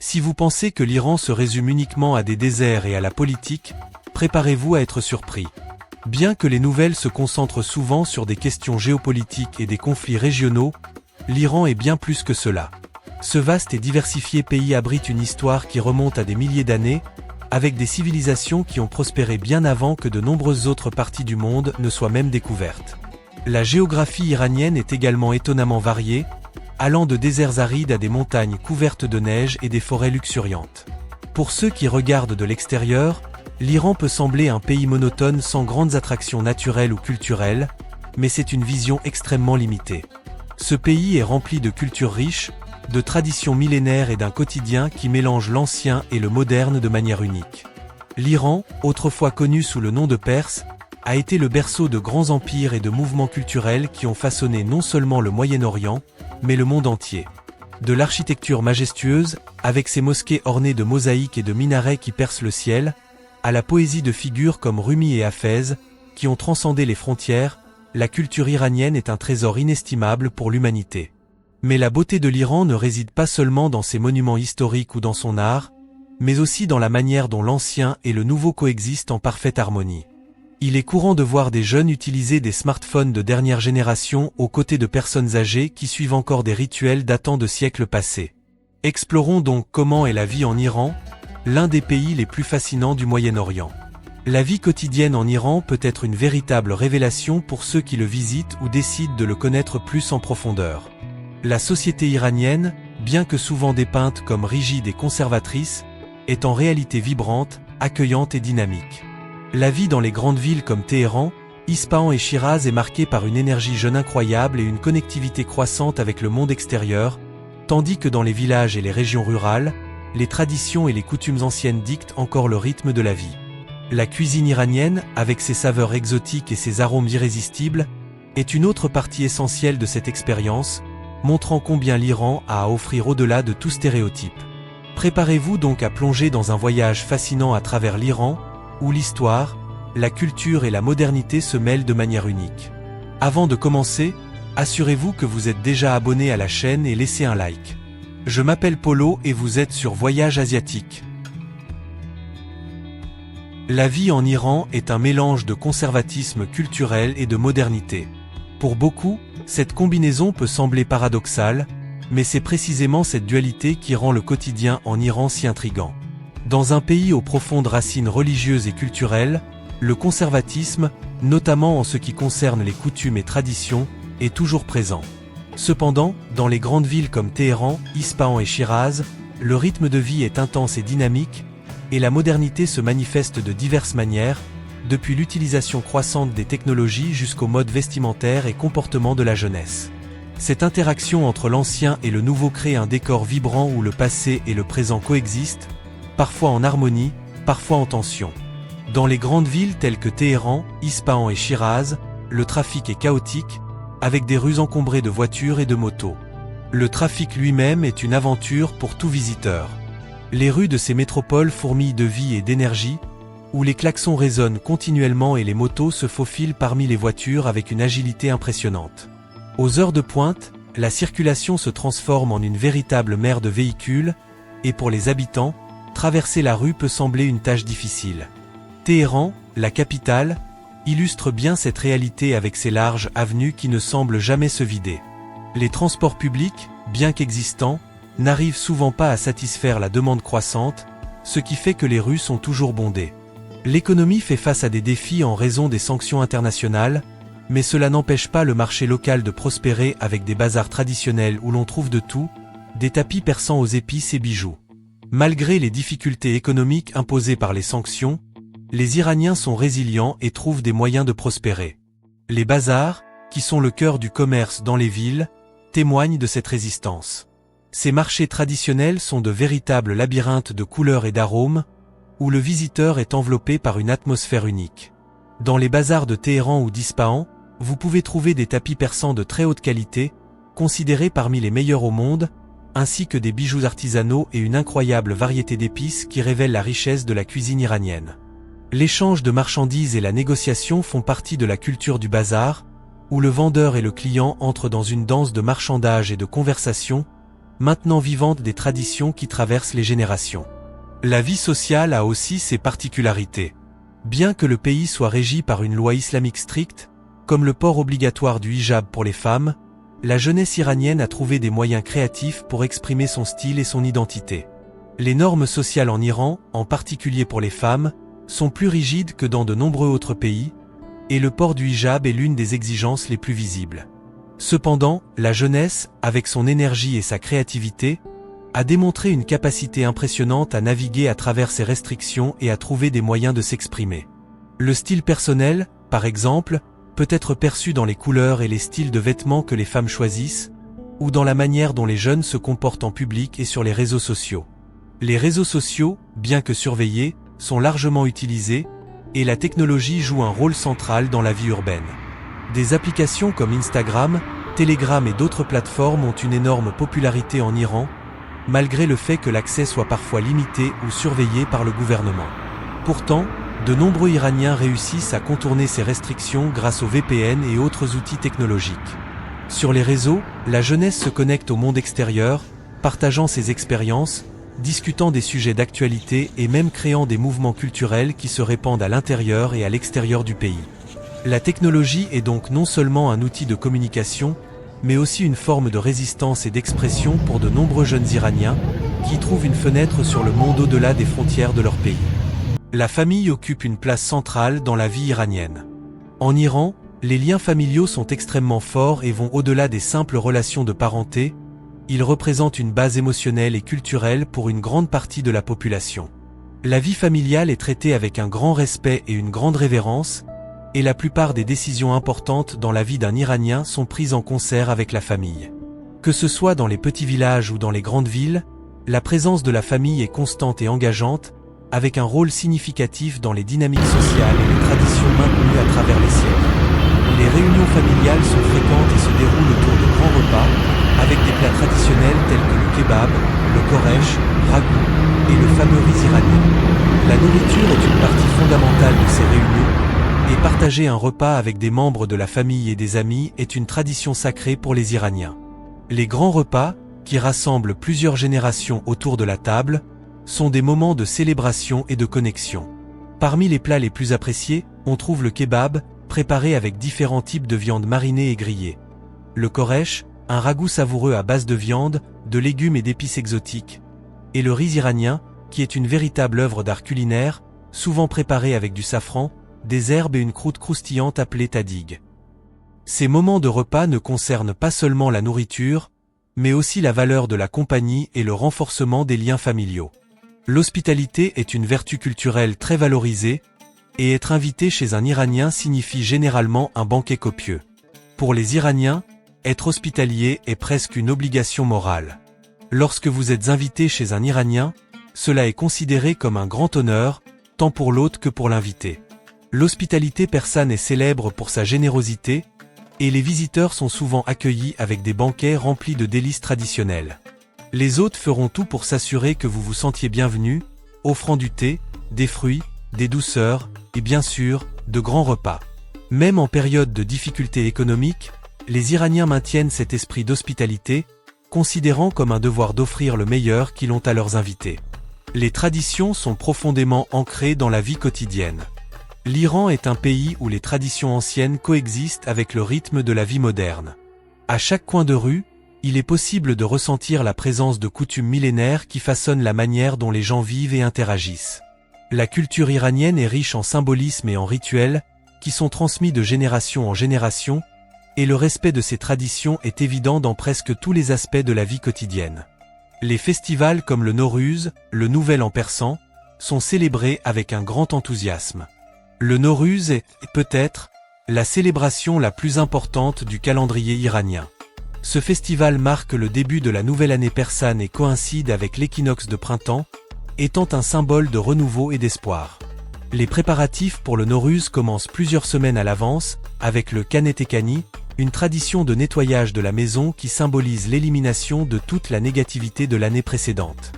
Si vous pensez que l'Iran se résume uniquement à des déserts et à la politique, préparez-vous à être surpris. Bien que les nouvelles se concentrent souvent sur des questions géopolitiques et des conflits régionaux, l'Iran est bien plus que cela. Ce vaste et diversifié pays abrite une histoire qui remonte à des milliers d'années, avec des civilisations qui ont prospéré bien avant que de nombreuses autres parties du monde ne soient même découvertes. La géographie iranienne est également étonnamment variée, allant de déserts arides à des montagnes couvertes de neige et des forêts luxuriantes. Pour ceux qui regardent de l'extérieur, l'Iran peut sembler un pays monotone sans grandes attractions naturelles ou culturelles, mais c'est une vision extrêmement limitée. Ce pays est rempli de cultures riches, de traditions millénaires et d'un quotidien qui mélange l'ancien et le moderne de manière unique. L'Iran, autrefois connu sous le nom de Perse, a été le berceau de grands empires et de mouvements culturels qui ont façonné non seulement le Moyen-Orient, mais le monde entier. De l'architecture majestueuse, avec ses mosquées ornées de mosaïques et de minarets qui percent le ciel, à la poésie de figures comme Rumi et Hafez, qui ont transcendé les frontières, la culture iranienne est un trésor inestimable pour l'humanité. Mais la beauté de l'Iran ne réside pas seulement dans ses monuments historiques ou dans son art, mais aussi dans la manière dont l'ancien et le nouveau coexistent en parfaite harmonie. Il est courant de voir des jeunes utiliser des smartphones de dernière génération aux côtés de personnes âgées qui suivent encore des rituels datant de siècles passés. Explorons donc comment est la vie en Iran, l'un des pays les plus fascinants du Moyen-Orient. La vie quotidienne en Iran peut être une véritable révélation pour ceux qui le visitent ou décident de le connaître plus en profondeur. La société iranienne, bien que souvent dépeinte comme rigide et conservatrice, est en réalité vibrante, accueillante et dynamique. La vie dans les grandes villes comme Téhéran, Ispahan et Chiraz est marquée par une énergie jeune incroyable et une connectivité croissante avec le monde extérieur, tandis que dans les villages et les régions rurales, les traditions et les coutumes anciennes dictent encore le rythme de la vie. La cuisine iranienne, avec ses saveurs exotiques et ses arômes irrésistibles, est une autre partie essentielle de cette expérience, montrant combien l'Iran a à offrir au-delà de tout stéréotype. Préparez-vous donc à plonger dans un voyage fascinant à travers l'Iran, où l'histoire, la culture et la modernité se mêlent de manière unique. Avant de commencer, assurez-vous que vous êtes déjà abonné à la chaîne et laissez un like. Je m'appelle Polo et vous êtes sur Voyage Asiatique. La vie en Iran est un mélange de conservatisme culturel et de modernité. Pour beaucoup, cette combinaison peut sembler paradoxale, mais c'est précisément cette dualité qui rend le quotidien en Iran si intrigant. Dans un pays aux profondes racines religieuses et culturelles, le conservatisme, notamment en ce qui concerne les coutumes et traditions, est toujours présent. Cependant, dans les grandes villes comme Téhéran, Ispahan et Chiraz, le rythme de vie est intense et dynamique, et la modernité se manifeste de diverses manières, depuis l'utilisation croissante des technologies jusqu'aux modes vestimentaires et comportements de la jeunesse. Cette interaction entre l'ancien et le nouveau crée un décor vibrant où le passé et le présent coexistent, parfois en harmonie, parfois en tension. Dans les grandes villes telles que Téhéran, Ispahan et Chiraz, le trafic est chaotique, avec des rues encombrées de voitures et de motos. Le trafic lui-même est une aventure pour tout visiteur. Les rues de ces métropoles fourmillent de vie et d'énergie, où les klaxons résonnent continuellement et les motos se faufilent parmi les voitures avec une agilité impressionnante. Aux heures de pointe, la circulation se transforme en une véritable mer de véhicules, et pour les habitants, traverser la rue peut sembler une tâche difficile. Téhéran, la capitale, illustre bien cette réalité avec ses larges avenues qui ne semblent jamais se vider. Les transports publics, bien qu'existants, n'arrivent souvent pas à satisfaire la demande croissante, ce qui fait que les rues sont toujours bondées. L'économie fait face à des défis en raison des sanctions internationales, mais cela n'empêche pas le marché local de prospérer avec des bazars traditionnels où l'on trouve de tout, des tapis persans aux épices et bijoux. Malgré les difficultés économiques imposées par les sanctions, les Iraniens sont résilients et trouvent des moyens de prospérer. Les bazars, qui sont le cœur du commerce dans les villes, témoignent de cette résistance. Ces marchés traditionnels sont de véritables labyrinthes de couleurs et d'arômes, où le visiteur est enveloppé par une atmosphère unique. Dans les bazars de Téhéran ou d'Ispahan, vous pouvez trouver des tapis persans de très haute qualité, considérés parmi les meilleurs au monde, ainsi que des bijoux artisanaux et une incroyable variété d'épices qui révèlent la richesse de la cuisine iranienne. L'échange de marchandises et la négociation font partie de la culture du bazar, où le vendeur et le client entrent dans une danse de marchandage et de conversation, maintenant vivantes des traditions qui traversent les générations. La vie sociale a aussi ses particularités. Bien que le pays soit régi par une loi islamique stricte, comme le port obligatoire du hijab pour les femmes, la jeunesse iranienne a trouvé des moyens créatifs pour exprimer son style et son identité. Les normes sociales en Iran, en particulier pour les femmes, sont plus rigides que dans de nombreux autres pays, et le port du hijab est l'une des exigences les plus visibles. Cependant, la jeunesse, avec son énergie et sa créativité, a démontré une capacité impressionnante à naviguer à travers ces restrictions et à trouver des moyens de s'exprimer. Le style personnel, par exemple, peut être perçu dans les couleurs et les styles de vêtements que les femmes choisissent, ou dans la manière dont les jeunes se comportent en public et sur les réseaux sociaux. Les réseaux sociaux, bien que surveillés, sont largement utilisés, et la technologie joue un rôle central dans la vie urbaine. Des applications comme Instagram, Telegram et d'autres plateformes ont une énorme popularité en Iran, malgré le fait que l'accès soit parfois limité ou surveillé par le gouvernement. Pourtant, de nombreux Iraniens réussissent à contourner ces restrictions grâce aux VPN et autres outils technologiques. Sur les réseaux, la jeunesse se connecte au monde extérieur, partageant ses expériences, discutant des sujets d'actualité et même créant des mouvements culturels qui se répandent à l'intérieur et à l'extérieur du pays. La technologie est donc non seulement un outil de communication, mais aussi une forme de résistance et d'expression pour de nombreux jeunes Iraniens, qui trouvent une fenêtre sur le monde au-delà des frontières de leur pays. La famille occupe une place centrale dans la vie iranienne. En Iran, les liens familiaux sont extrêmement forts et vont au-delà des simples relations de parenté. Ils représentent une base émotionnelle et culturelle pour une grande partie de la population. La vie familiale est traitée avec un grand respect et une grande révérence, et la plupart des décisions importantes dans la vie d'un Iranien sont prises en concert avec la famille. Que ce soit dans les petits villages ou dans les grandes villes, la présence de la famille est constante et engageante, avec un rôle significatif dans les dynamiques sociales et les traditions maintenues à travers les siècles. Les réunions familiales sont fréquentes et se déroulent autour de grands repas, avec des plats traditionnels tels que le kebab, le koresh, ragout et le fameux riz iranien. La nourriture est une partie fondamentale de ces réunions, et partager un repas avec des membres de la famille et des amis est une tradition sacrée pour les Iraniens. Les grands repas, qui rassemblent plusieurs générations autour de la table, sont des moments de célébration et de connexion. Parmi les plats les plus appréciés, on trouve le kebab, préparé avec différents types de viande marinée et grillée. Le koresh, un ragoût savoureux à base de viande, de légumes et d'épices exotiques. Et le riz iranien, qui est une véritable œuvre d'art culinaire, souvent préparé avec du safran, des herbes et une croûte croustillante appelée tadig. Ces moments de repas ne concernent pas seulement la nourriture, mais aussi la valeur de la compagnie et le renforcement des liens familiaux. L'hospitalité est une vertu culturelle très valorisée, et être invité chez un Iranien signifie généralement un banquet copieux. Pour les Iraniens, être hospitalier est presque une obligation morale. Lorsque vous êtes invité chez un Iranien, cela est considéré comme un grand honneur, tant pour l'hôte que pour l'invité. L'hospitalité persane est célèbre pour sa générosité, et les visiteurs sont souvent accueillis avec des banquets remplis de délices traditionnelles. Les hôtes feront tout pour s'assurer que vous vous sentiez bienvenu, offrant du thé, des fruits, des douceurs, et bien sûr, de grands repas. Même en période de difficultés économiques, les Iraniens maintiennent cet esprit d'hospitalité, considérant comme un devoir d'offrir le meilleur qu'ils ont à leurs invités. Les traditions sont profondément ancrées dans la vie quotidienne. L'Iran est un pays où les traditions anciennes coexistent avec le rythme de la vie moderne. À chaque coin de rue, il est possible de ressentir la présence de coutumes millénaires qui façonnent la manière dont les gens vivent et interagissent. La culture iranienne est riche en symbolisme et en rituels, qui sont transmis de génération en génération, et le respect de ces traditions est évident dans presque tous les aspects de la vie quotidienne. Les festivals comme le Nowruz, le Nouvel An persan, sont célébrés avec un grand enthousiasme. Le Nowruz est, peut-être, la célébration la plus importante du calendrier iranien. Ce festival marque le début de la nouvelle année persane et coïncide avec l'équinoxe de printemps, étant un symbole de renouveau et d'espoir. Les préparatifs pour le Nowruz commencent plusieurs semaines à l'avance, avec le Kanetekani, une tradition de nettoyage de la maison qui symbolise l'élimination de toute la négativité de l'année précédente.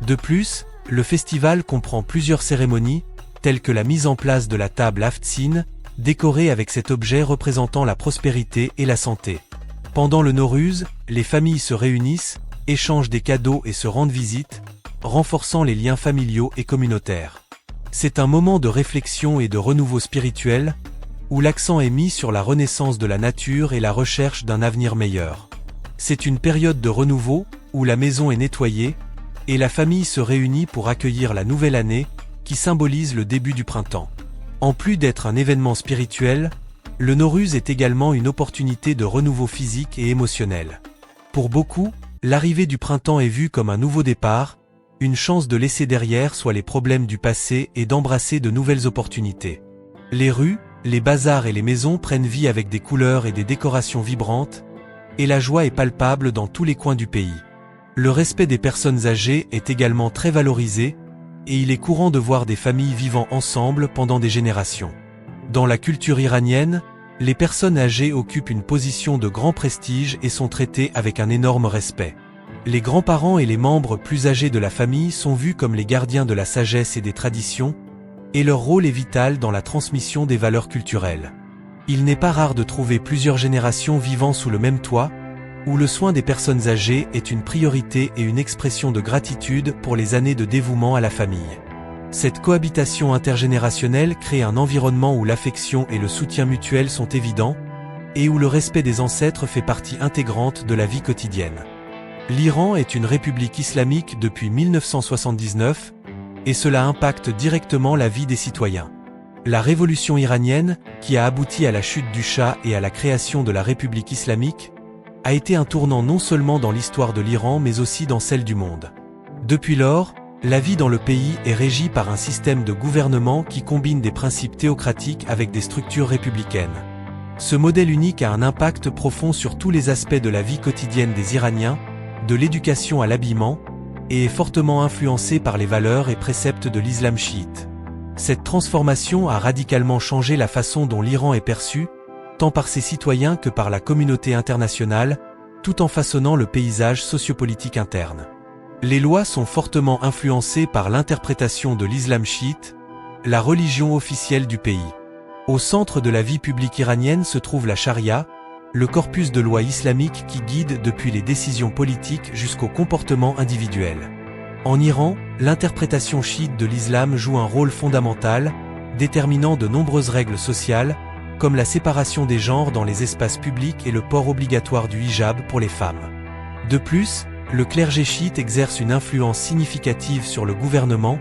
De plus, le festival comprend plusieurs cérémonies, telles que la mise en place de la table Aftsin, décorée avec cet objet représentant la prospérité et la santé. Pendant le Nowruz, les familles se réunissent, échangent des cadeaux et se rendent visite, renforçant les liens familiaux et communautaires. C'est un moment de réflexion et de renouveau spirituel, où l'accent est mis sur la renaissance de la nature et la recherche d'un avenir meilleur. C'est une période de renouveau, où la maison est nettoyée, et la famille se réunit pour accueillir la nouvelle année, qui symbolise le début du printemps. En plus d'être un événement spirituel, le Nowruz est également une opportunité de renouveau physique et émotionnel. Pour beaucoup, l'arrivée du printemps est vue comme un nouveau départ, une chance de laisser derrière soit les problèmes du passé et d'embrasser de nouvelles opportunités. Les rues, les bazars et les maisons prennent vie avec des couleurs et des décorations vibrantes, et la joie est palpable dans tous les coins du pays. Le respect des personnes âgées est également très valorisé, et il est courant de voir des familles vivant ensemble pendant des générations. Dans la culture iranienne, les personnes âgées occupent une position de grand prestige et sont traitées avec un énorme respect. Les grands-parents et les membres plus âgés de la famille sont vus comme les gardiens de la sagesse et des traditions, et leur rôle est vital dans la transmission des valeurs culturelles. Il n'est pas rare de trouver plusieurs générations vivant sous le même toit, où le soin des personnes âgées est une priorité et une expression de gratitude pour les années de dévouement à la famille. Cette cohabitation intergénérationnelle crée un environnement où l'affection et le soutien mutuel sont évidents, et où le respect des ancêtres fait partie intégrante de la vie quotidienne. L'Iran est une république islamique depuis 1979, et cela impacte directement la vie des citoyens. La révolution iranienne, qui a abouti à la chute du Shah et à la création de la République islamique, a été un tournant non seulement dans l'histoire de l'Iran mais aussi dans celle du monde. Depuis lors, la vie dans le pays est régie par un système de gouvernement qui combine des principes théocratiques avec des structures républicaines. Ce modèle unique a un impact profond sur tous les aspects de la vie quotidienne des Iraniens, de l'éducation à l'habillement, et est fortement influencé par les valeurs et préceptes de l'islam chiite. Cette transformation a radicalement changé la façon dont l'Iran est perçu, tant par ses citoyens que par la communauté internationale, tout en façonnant le paysage sociopolitique interne. Les lois sont fortement influencées par l'interprétation de l'islam chiite, la religion officielle du pays. Au centre de la vie publique iranienne se trouve la charia, le corpus de lois islamiques qui guide depuis les décisions politiques jusqu'au comportement individuel. En Iran, l'interprétation chiite de l'islam joue un rôle fondamental, déterminant de nombreuses règles sociales, comme la séparation des genres dans les espaces publics et le port obligatoire du hijab pour les femmes. De plus, le clergé chiite exerce une influence significative sur le gouvernement,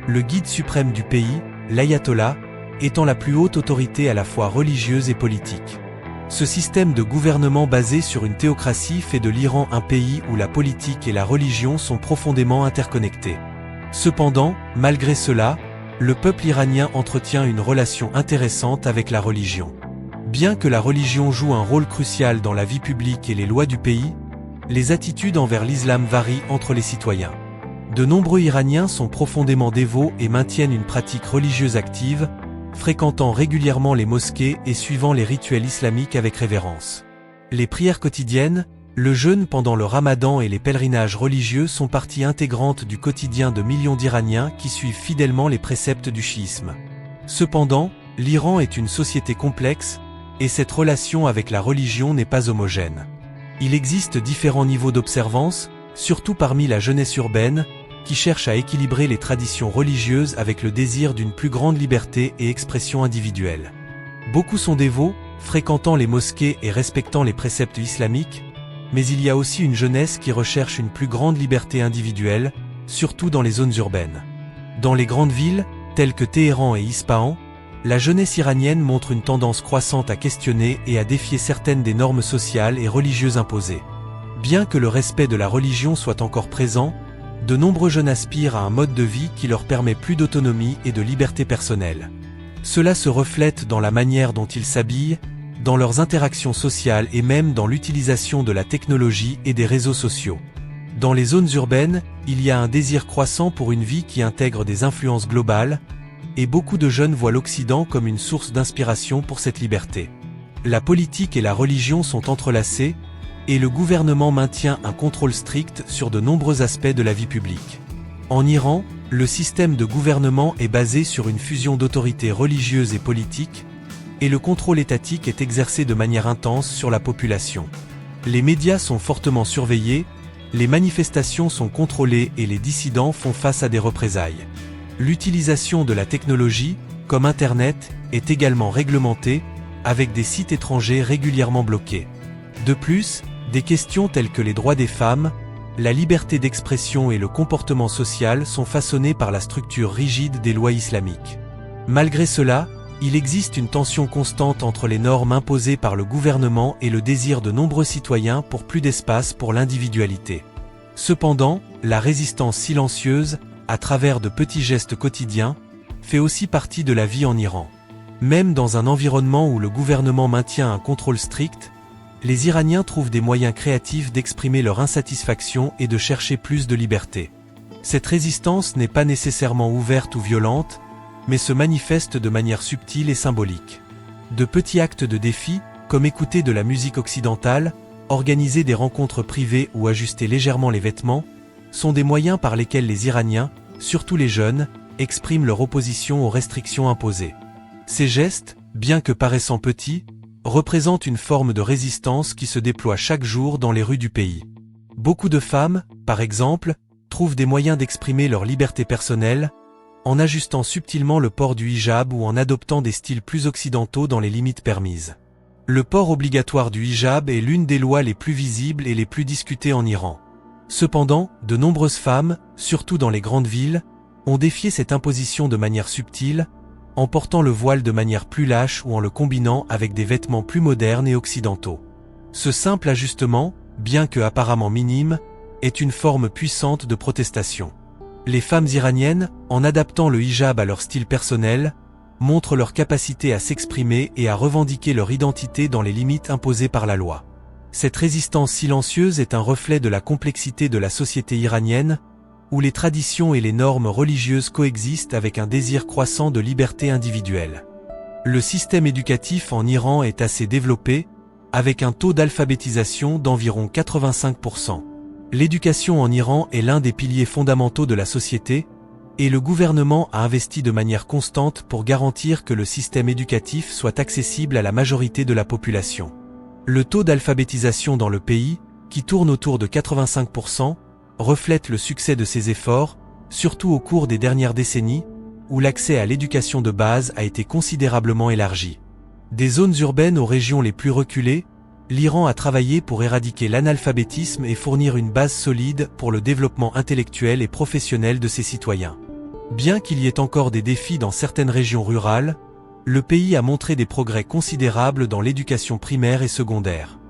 le guide suprême du pays, l'ayatollah, étant la plus haute autorité à la fois religieuse et politique. Ce système de gouvernement basé sur une théocratie fait de l'Iran un pays où la politique et la religion sont profondément interconnectées. Cependant, malgré cela, le peuple iranien entretient une relation intéressante avec la religion. Bien que la religion joue un rôle crucial dans la vie publique et les lois du pays, les attitudes envers l'islam varient entre les citoyens. De nombreux Iraniens sont profondément dévots et maintiennent une pratique religieuse active, fréquentant régulièrement les mosquées et suivant les rituels islamiques avec révérence. Les prières quotidiennes, le jeûne pendant le ramadan et les pèlerinages religieux sont partie intégrante du quotidien de millions d'Iraniens qui suivent fidèlement les préceptes du chiisme. Cependant, l'Iran est une société complexe, et cette relation avec la religion n'est pas homogène. Il existe différents niveaux d'observance, surtout parmi la jeunesse urbaine, qui cherche à équilibrer les traditions religieuses avec le désir d'une plus grande liberté et expression individuelle. Beaucoup sont dévots, fréquentant les mosquées et respectant les préceptes islamiques, mais il y a aussi une jeunesse qui recherche une plus grande liberté individuelle, surtout dans les zones urbaines. Dans les grandes villes, telles que Téhéran et Ispahan, la jeunesse iranienne montre une tendance croissante à questionner et à défier certaines des normes sociales et religieuses imposées. Bien que le respect de la religion soit encore présent, de nombreux jeunes aspirent à un mode de vie qui leur permet plus d'autonomie et de liberté personnelle. Cela se reflète dans la manière dont ils s'habillent, dans leurs interactions sociales et même dans l'utilisation de la technologie et des réseaux sociaux. Dans les zones urbaines, il y a un désir croissant pour une vie qui intègre des influences globales, et beaucoup de jeunes voient l'Occident comme une source d'inspiration pour cette liberté. La politique et la religion sont entrelacées, et le gouvernement maintient un contrôle strict sur de nombreux aspects de la vie publique. En Iran, le système de gouvernement est basé sur une fusion d'autorités religieuses et politiques, et le contrôle étatique est exercé de manière intense sur la population. Les médias sont fortement surveillés, les manifestations sont contrôlées et les dissidents font face à des représailles. L'utilisation de la technologie, comme Internet, est également réglementée, avec des sites étrangers régulièrement bloqués. De plus, des questions telles que les droits des femmes, la liberté d'expression et le comportement social sont façonnés par la structure rigide des lois islamiques. Malgré cela, il existe une tension constante entre les normes imposées par le gouvernement et le désir de nombreux citoyens pour plus d'espace pour l'individualité. Cependant, la résistance silencieuse, à travers de petits gestes quotidiens, fait aussi partie de la vie en Iran. Même dans un environnement où le gouvernement maintient un contrôle strict, les Iraniens trouvent des moyens créatifs d'exprimer leur insatisfaction et de chercher plus de liberté. Cette résistance n'est pas nécessairement ouverte ou violente, mais se manifeste de manière subtile et symbolique. De petits actes de défi, comme écouter de la musique occidentale, organiser des rencontres privées ou ajuster légèrement les vêtements, sont des moyens par lesquels les Iraniens, surtout les jeunes, expriment leur opposition aux restrictions imposées. Ces gestes, bien que paraissant petits, représentent une forme de résistance qui se déploie chaque jour dans les rues du pays. Beaucoup de femmes, par exemple, trouvent des moyens d'exprimer leur liberté personnelle, en ajustant subtilement le port du hijab ou en adoptant des styles plus occidentaux dans les limites permises. Le port obligatoire du hijab est l'une des lois les plus visibles et les plus discutées en Iran. Cependant, de nombreuses femmes, surtout dans les grandes villes, ont défié cette imposition de manière subtile, en portant le voile de manière plus lâche ou en le combinant avec des vêtements plus modernes et occidentaux. Ce simple ajustement, bien que apparemment minime, est une forme puissante de protestation. Les femmes iraniennes, en adaptant le hijab à leur style personnel, montrent leur capacité à s'exprimer et à revendiquer leur identité dans les limites imposées par la loi. Cette résistance silencieuse est un reflet de la complexité de la société iranienne, où les traditions et les normes religieuses coexistent avec un désir croissant de liberté individuelle. Le système éducatif en Iran est assez développé, avec un taux d'alphabétisation d'environ 85%. L'éducation en Iran est l'un des piliers fondamentaux de la société, et le gouvernement a investi de manière constante pour garantir que le système éducatif soit accessible à la majorité de la population. Le taux d'alphabétisation dans le pays, qui tourne autour de 85%, reflète le succès de ces efforts, surtout au cours des dernières décennies, où l'accès à l'éducation de base a été considérablement élargi. Des zones urbaines aux régions les plus reculées, l'Iran a travaillé pour éradiquer l'analphabétisme et fournir une base solide pour le développement intellectuel et professionnel de ses citoyens. Bien qu'il y ait encore des défis dans certaines régions rurales, le pays a montré des progrès considérables dans l'éducation primaire et secondaire.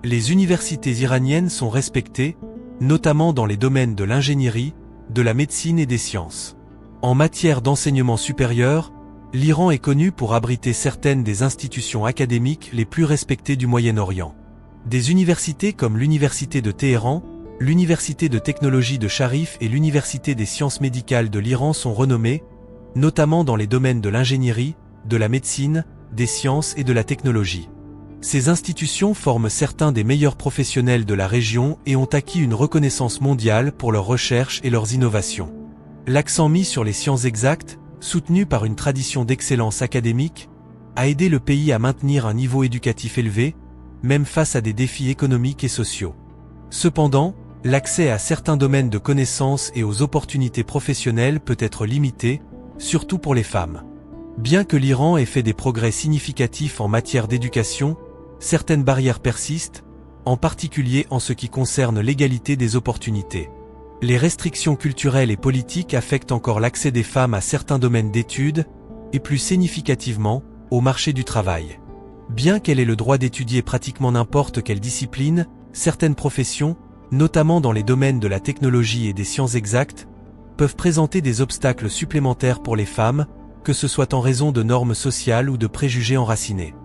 Les universités iraniennes sont respectées, notamment dans les domaines de l'ingénierie, de la médecine et des sciences. En matière d'enseignement supérieur, l'Iran est connu pour abriter certaines des institutions académiques les plus respectées du Moyen-Orient. Des universités comme l'Université de Téhéran, l'Université de technologie de Sharif et l'Université des sciences médicales de l'Iran sont renommées, notamment dans les domaines de l'ingénierie, de la médecine, des sciences et de la technologie. Ces institutions forment certains des meilleurs professionnels de la région et ont acquis une reconnaissance mondiale pour leurs recherches et leurs innovations. L'accent mis sur les sciences exactes, soutenu par une tradition d'excellence académique, a aidé le pays à maintenir un niveau éducatif élevé, même face à des défis économiques et sociaux. Cependant, l'accès à certains domaines de connaissances et aux opportunités professionnelles peut être limité, surtout pour les femmes. Bien que l'Iran ait fait des progrès significatifs en matière d'éducation, certaines barrières persistent, en particulier en ce qui concerne l'égalité des opportunités. Les restrictions culturelles et politiques affectent encore l'accès des femmes à certains domaines d'études, et plus significativement, au marché du travail. Bien qu'elle ait le droit d'étudier pratiquement n'importe quelle discipline, certaines professions, notamment dans les domaines de la technologie et des sciences exactes, peuvent présenter des obstacles supplémentaires pour les femmes, que ce soit en raison de normes sociales ou de préjugés enracinés.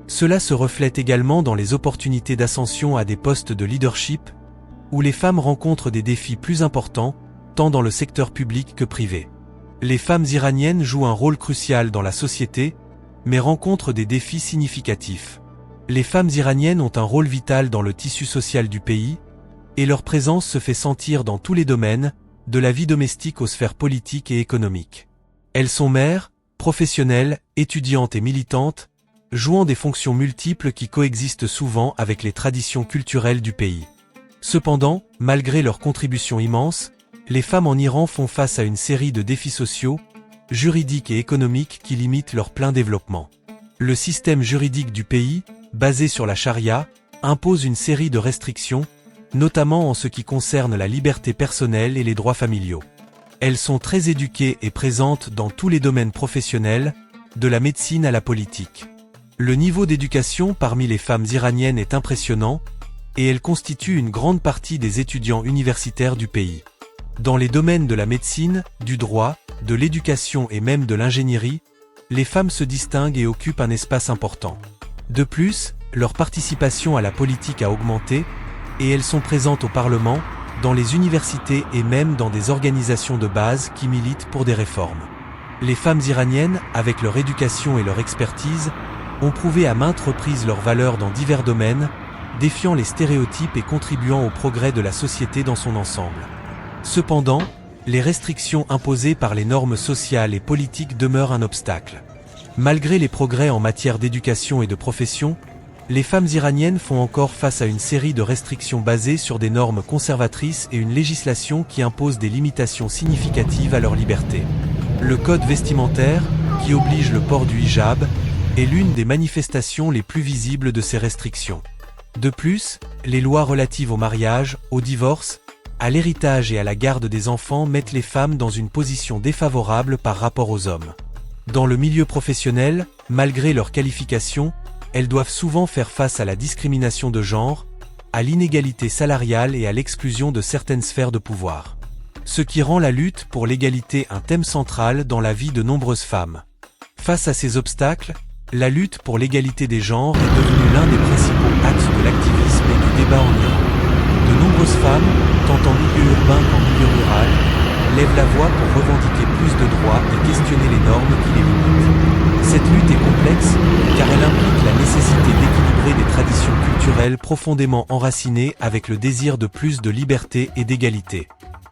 Cela se reflète également dans les opportunités d'ascension à des postes de leadership, où les femmes rencontrent des défis plus importants, tant dans le secteur public que privé. Les femmes iraniennes jouent un rôle crucial dans la société, mais rencontrent des défis significatifs. Les femmes iraniennes ont un rôle vital dans le tissu social du pays, et leur présence se fait sentir dans tous les domaines, de la vie domestique aux sphères politiques et économiques. Elles sont mères, professionnelles, étudiantes et militantes, jouant des fonctions multiples qui coexistent souvent avec les traditions culturelles du pays. Cependant, malgré leur contribution immense, les femmes en Iran font face à une série de défis sociaux, juridiques et économiques qui limitent leur plein développement. Le système juridique du pays, basé sur la charia, impose une série de restrictions, notamment en ce qui concerne la liberté personnelle et les droits familiaux. Elles sont très éduquées et présentes dans tous les domaines professionnels, de la médecine à la politique. Le niveau d'éducation parmi les femmes iraniennes est impressionnant, et elles constituent une grande partie des étudiants universitaires du pays. Dans les domaines de la médecine, du droit, de l'éducation et même de l'ingénierie, les femmes se distinguent et occupent un espace important. De plus, leur participation à la politique a augmenté, et elles sont présentes au Parlement, dans les universités et même dans des organisations de base qui militent pour des réformes. Les femmes iraniennes, avec leur éducation et leur expertise, ont prouvé à maintes reprises leur valeur dans divers domaines, défiant les stéréotypes et contribuant au progrès de la société dans son ensemble. Cependant, les restrictions imposées par les normes sociales et politiques demeurent un obstacle. Malgré les progrès en matière d'éducation et de profession, les femmes iraniennes font encore face à une série de restrictions basées sur des normes conservatrices et une législation qui impose des limitations significatives à leur liberté. Le code vestimentaire, qui oblige le port du hijab, est l'une des manifestations les plus visibles de ces restrictions. De plus, les lois relatives au mariage, au divorce, à l'héritage et à la garde des enfants mettent les femmes dans une position défavorable par rapport aux hommes. Dans le milieu professionnel, malgré leurs qualifications, elles doivent souvent faire face à la discrimination de genre, à l'inégalité salariale et à l'exclusion de certaines sphères de pouvoir. Ce qui rend la lutte pour l'égalité un thème central dans la vie de nombreuses femmes. Face à ces obstacles, la lutte pour l'égalité des genres est devenue l'un des principaux axes de l'activisme et du débat en Iran. De nombreuses femmes, tant en milieu urbain qu'en milieu rural, lèvent la voix pour revendiquer plus de droits et questionner les normes qui les limitent. Cette lutte est complexe, car elle implique la nécessité d'équilibrer des traditions culturelles profondément enracinées avec le désir de plus de liberté et d'égalité.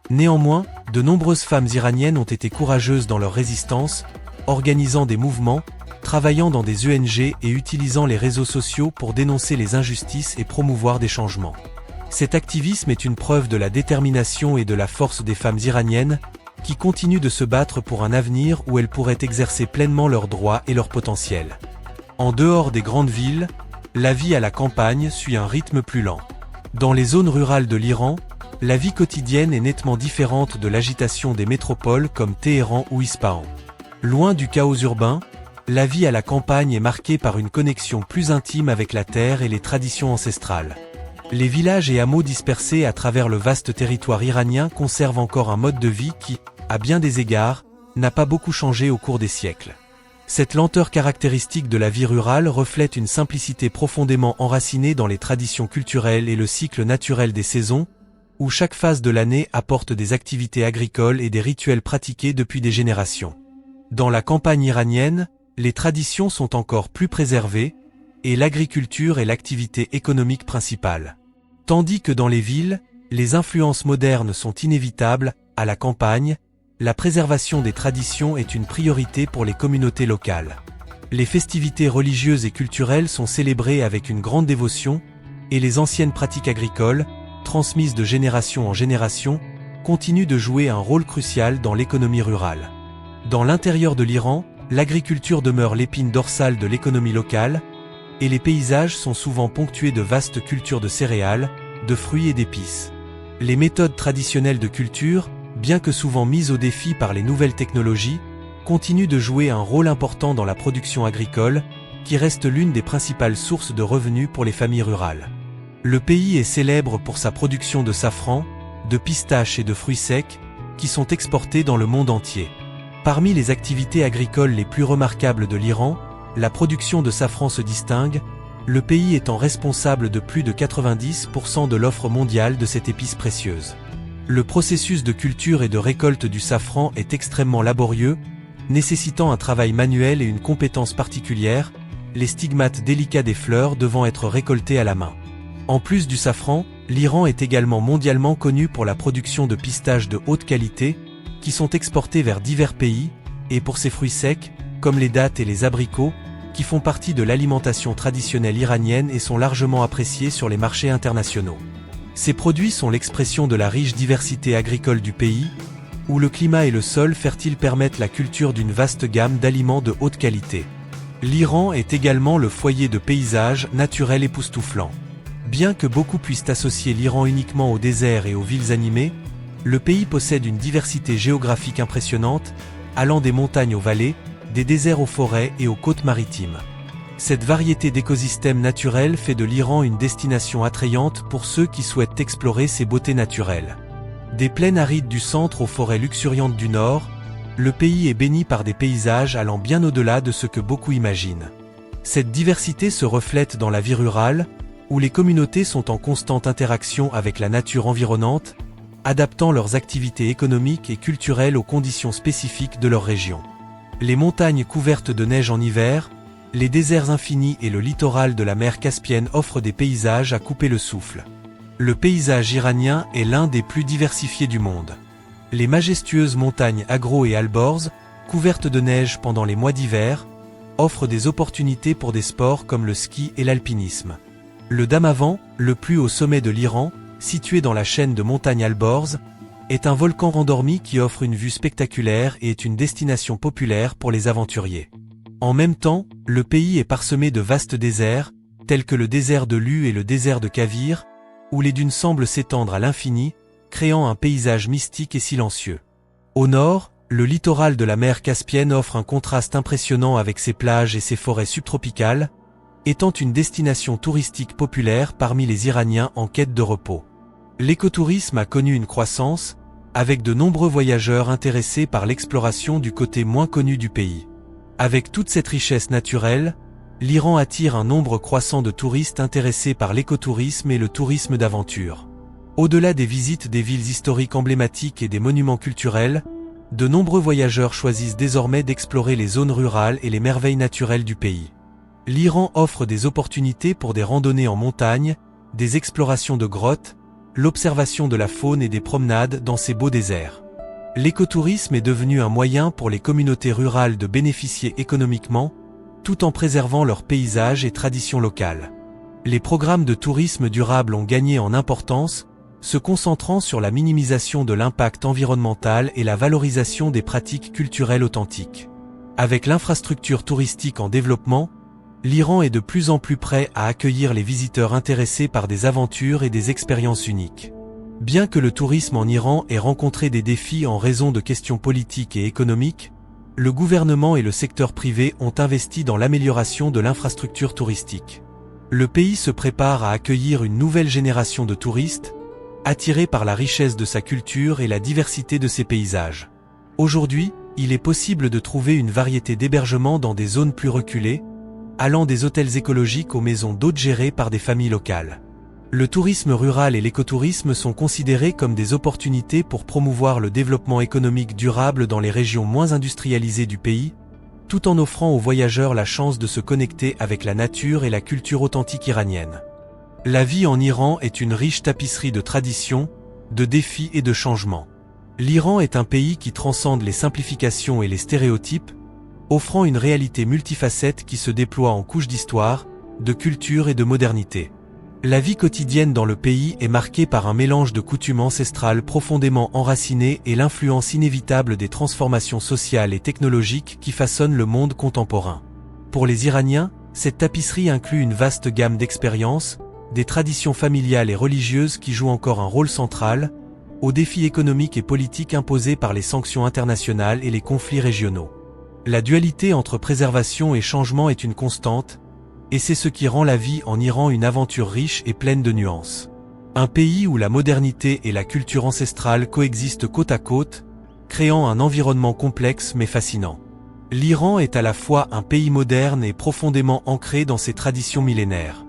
Néanmoins, de nombreuses femmes iraniennes ont été courageuses dans leur résistance, organisant des mouvements, travaillant dans des ONG et utilisant les réseaux sociaux pour dénoncer les injustices et promouvoir des changements. Cet activisme est une preuve de la détermination et de la force des femmes iraniennes, qui continuent de se battre pour un avenir où elles pourraient exercer pleinement leurs droits et leur potentiel. En dehors des grandes villes, la vie à la campagne suit un rythme plus lent. Dans les zones rurales de l'Iran, la vie quotidienne est nettement différente de l'agitation des métropoles comme Téhéran ou Ispahan. Loin du chaos urbain, la vie à la campagne est marquée par une connexion plus intime avec la terre et les traditions ancestrales. Les villages et hameaux dispersés à travers le vaste territoire iranien conservent encore un mode de vie qui, à bien des égards, n'a pas beaucoup changé au cours des siècles. Cette lenteur caractéristique de la vie rurale reflète une simplicité profondément enracinée dans les traditions culturelles et le cycle naturel des saisons, où chaque phase de l'année apporte des activités agricoles et des rituels pratiqués depuis des générations. Dans la campagne iranienne, les traditions sont encore plus préservées, et l'agriculture est l'activité économique principale. Tandis que dans les villes, les influences modernes sont inévitables, à la campagne, la préservation des traditions est une priorité pour les communautés locales. Les festivités religieuses et culturelles sont célébrées avec une grande dévotion, et les anciennes pratiques agricoles, transmises de génération en génération, continuent de jouer un rôle crucial dans l'économie rurale. Dans l'intérieur de l'Iran, l'agriculture demeure l'épine dorsale de l'économie locale, et les paysages sont souvent ponctués de vastes cultures de céréales, de fruits et d'épices. Les méthodes traditionnelles de culture, bien que souvent mises au défi par les nouvelles technologies, continuent de jouer un rôle important dans la production agricole, qui reste l'une des principales sources de revenus pour les familles rurales. Le pays est célèbre pour sa production de safran, de pistaches et de fruits secs, qui sont exportés dans le monde entier. Parmi les activités agricoles les plus remarquables de l'Iran, la production de safran se distingue, le pays étant responsable de plus de 90% de l'offre mondiale de cette épice précieuse. Le processus de culture et de récolte du safran est extrêmement laborieux, nécessitant un travail manuel et une compétence particulière, les stigmates délicats des fleurs devant être récoltés à la main. En plus du safran, l'Iran est également mondialement connu pour la production de pistaches de haute qualité, qui sont exportés vers divers pays, et pour ses fruits secs, comme les dattes et les abricots, qui font partie de l'alimentation traditionnelle iranienne et sont largement appréciés sur les marchés internationaux. Ces produits sont l'expression de la riche diversité agricole du pays, où le climat et le sol fertile permettent la culture d'une vaste gamme d'aliments de haute qualité. L'Iran est également le foyer de paysages naturels époustouflants. Bien que beaucoup puissent associer l'Iran uniquement au désert et aux villes animées, le pays possède une diversité géographique impressionnante, allant des montagnes aux vallées, des déserts aux forêts et aux côtes maritimes. Cette variété d'écosystèmes naturels fait de l'Iran une destination attrayante pour ceux qui souhaitent explorer ses beautés naturelles. Des plaines arides du centre aux forêts luxuriantes du nord, le pays est béni par des paysages allant bien au-delà de ce que beaucoup imaginent. Cette diversité se reflète dans la vie rurale, où les communautés sont en constante interaction avec la nature environnante, adaptant leurs activités économiques et culturelles aux conditions spécifiques de leur région. Les montagnes couvertes de neige en hiver, les déserts infinis et le littoral de la mer Caspienne offrent des paysages à couper le souffle. Le paysage iranien est l'un des plus diversifiés du monde. Les majestueuses montagnes Agro et Alborz, couvertes de neige pendant les mois d'hiver, offrent des opportunités pour des sports comme le ski et l'alpinisme. Le Damavand, le plus haut sommet de l'Iran, situé dans la chaîne de montagnes Alborz, est un volcan rendormi qui offre une vue spectaculaire et est une destination populaire pour les aventuriers. En même temps, le pays est parsemé de vastes déserts, tels que le désert de Lu et le désert de Kavir, où les dunes semblent s'étendre à l'infini, créant un paysage mystique et silencieux. Au nord, le littoral de la mer Caspienne offre un contraste impressionnant avec ses plages et ses forêts subtropicales, étant une destination touristique populaire parmi les Iraniens en quête de repos. L'écotourisme a connu une croissance, avec de nombreux voyageurs intéressés par l'exploration du côté moins connu du pays. Avec toute cette richesse naturelle, l'Iran attire un nombre croissant de touristes intéressés par l'écotourisme et le tourisme d'aventure. Au-delà des visites des villes historiques emblématiques et des monuments culturels, de nombreux voyageurs choisissent désormais d'explorer les zones rurales et les merveilles naturelles du pays. L'Iran offre des opportunités pour des randonnées en montagne, des explorations de grottes, l'observation de la faune et des promenades dans ces beaux déserts. L'écotourisme est devenu un moyen pour les communautés rurales de bénéficier économiquement, tout en préservant leurs paysages et traditions locales. Les programmes de tourisme durable ont gagné en importance, se concentrant sur la minimisation de l'impact environnemental et la valorisation des pratiques culturelles authentiques. Avec l'infrastructure touristique en développement, l'Iran est de plus en plus prêt à accueillir les visiteurs intéressés par des aventures et des expériences uniques. Bien que le tourisme en Iran ait rencontré des défis en raison de questions politiques et économiques, le gouvernement et le secteur privé ont investi dans l'amélioration de l'infrastructure touristique. Le pays se prépare à accueillir une nouvelle génération de touristes, attirés par la richesse de sa culture et la diversité de ses paysages. Aujourd'hui, il est possible de trouver une variété d'hébergements dans des zones plus reculées, allant des hôtels écologiques aux maisons d'hôtes gérées par des familles locales. Le tourisme rural et l'écotourisme sont considérés comme des opportunités pour promouvoir le développement économique durable dans les régions moins industrialisées du pays, tout en offrant aux voyageurs la chance de se connecter avec la nature et la culture authentique iranienne. La vie en Iran est une riche tapisserie de traditions, de défis et de changements. L'Iran est un pays qui transcende les simplifications et les stéréotypes, offrant une réalité multifacette qui se déploie en couches d'histoire, de culture et de modernité. La vie quotidienne dans le pays est marquée par un mélange de coutumes ancestrales profondément enracinées et l'influence inévitable des transformations sociales et technologiques qui façonnent le monde contemporain. Pour les Iraniens, cette tapisserie inclut une vaste gamme d'expériences, des traditions familiales et religieuses qui jouent encore un rôle central, aux défis économiques et politiques imposés par les sanctions internationales et les conflits régionaux. La dualité entre préservation et changement est une constante, et c'est ce qui rend la vie en Iran une aventure riche et pleine de nuances. Un pays où la modernité et la culture ancestrale coexistent côte à côte, créant un environnement complexe mais fascinant. L'Iran est à la fois un pays moderne et profondément ancré dans ses traditions millénaires.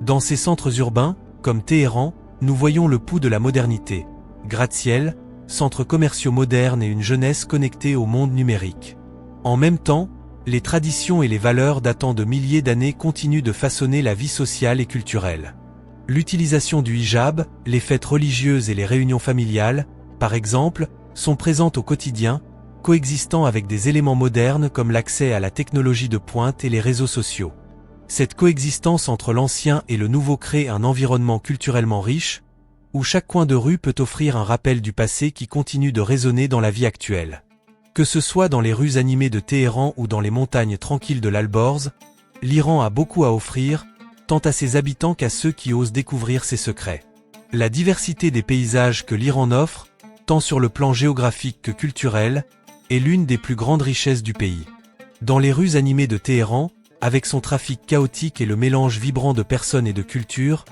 Dans ses centres urbains, comme Téhéran, nous voyons le pouls de la modernité, gratte-ciel, centres commerciaux modernes et une jeunesse connectée au monde numérique. En même temps, les traditions et les valeurs datant de milliers d'années continuent de façonner la vie sociale et culturelle. L'utilisation du hijab, les fêtes religieuses et les réunions familiales, par exemple, sont présentes au quotidien, coexistant avec des éléments modernes comme l'accès à la technologie de pointe et les réseaux sociaux. Cette coexistence entre l'ancien et le nouveau crée un environnement culturellement riche, où chaque coin de rue peut offrir un rappel du passé qui continue de résonner dans la vie actuelle. Que ce soit dans les rues animées de Téhéran ou dans les montagnes tranquilles de l'Alborz, l'Iran a beaucoup à offrir, tant à ses habitants qu'à ceux qui osent découvrir ses secrets. La diversité des paysages que l'Iran offre, tant sur le plan géographique que culturel, est l'une des plus grandes richesses du pays. Dans les rues animées de Téhéran, avec son trafic chaotique et le mélange vibrant de personnes et de cultures,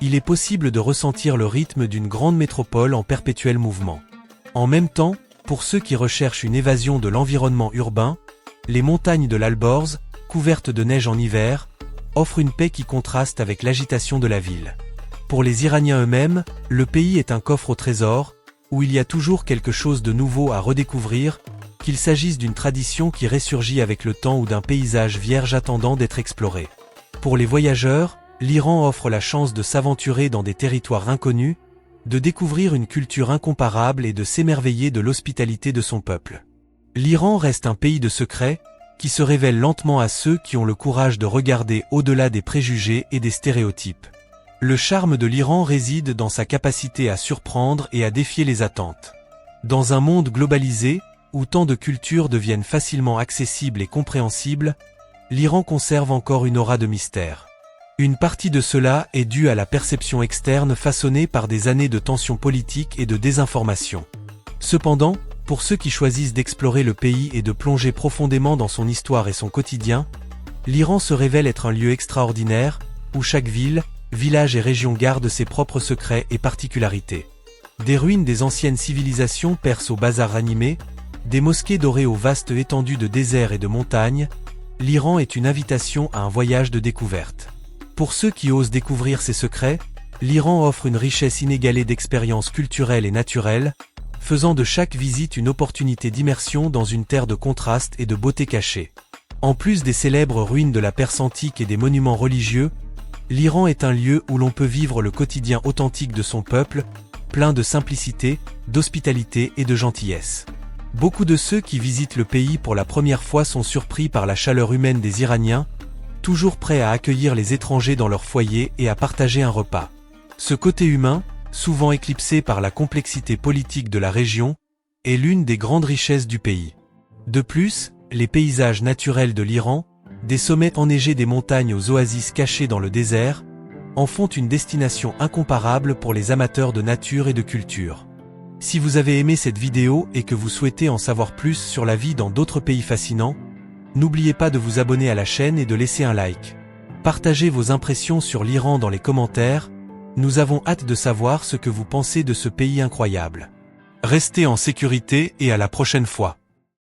il est possible de ressentir le rythme d'une grande métropole en perpétuel mouvement. En même temps, pour ceux qui recherchent une évasion de l'environnement urbain, les montagnes de l'Alborz, couvertes de neige en hiver, offrent une paix qui contraste avec l'agitation de la ville. Pour les Iraniens eux-mêmes, le pays est un coffre au trésor, où il y a toujours quelque chose de nouveau à redécouvrir, qu'il s'agisse d'une tradition qui ressurgit avec le temps ou d'un paysage vierge attendant d'être exploré. Pour les voyageurs, l'Iran offre la chance de s'aventurer dans des territoires inconnus, de découvrir une culture incomparable et de s'émerveiller de l'hospitalité de son peuple. L'Iran reste un pays de secrets, qui se révèle lentement à ceux qui ont le courage de regarder au-delà des préjugés et des stéréotypes. Le charme de l'Iran réside dans sa capacité à surprendre et à défier les attentes. Dans un monde globalisé, où tant de cultures deviennent facilement accessibles et compréhensibles, l'Iran conserve encore une aura de mystère. Une partie de cela est due à la perception externe façonnée par des années de tensions politiques et de désinformation. Cependant, pour ceux qui choisissent d'explorer le pays et de plonger profondément dans son histoire et son quotidien, l'Iran se révèle être un lieu extraordinaire, où chaque ville, village et région gardent ses propres secrets et particularités. Des ruines des anciennes civilisations perses aux bazars animés, des mosquées dorées aux vastes étendues de désert et de montagnes, l'Iran est une invitation à un voyage de découverte. Pour ceux qui osent découvrir ses secrets, l'Iran offre une richesse inégalée d'expériences culturelles et naturelles, faisant de chaque visite une opportunité d'immersion dans une terre de contraste et de beauté cachée. En plus des célèbres ruines de la Perse antique et des monuments religieux, l'Iran est un lieu où l'on peut vivre le quotidien authentique de son peuple, plein de simplicité, d'hospitalité et de gentillesse. Beaucoup de ceux qui visitent le pays pour la première fois sont surpris par la chaleur humaine des Iraniens, toujours prêts à accueillir les étrangers dans leur foyer et à partager un repas. Ce côté humain, souvent éclipsé par la complexité politique de la région, est l'une des grandes richesses du pays. De plus, les paysages naturels de l'Iran, des sommets enneigés des montagnes aux oasis cachées dans le désert, en font une destination incomparable pour les amateurs de nature et de culture. Si vous avez aimé cette vidéo et que vous souhaitez en savoir plus sur la vie dans d'autres pays fascinants, n'oubliez pas de vous abonner à la chaîne et de laisser un like. Partagez vos impressions sur l'Iran dans les commentaires, nous avons hâte de savoir ce que vous pensez de ce pays incroyable. Restez en sécurité et à la prochaine fois.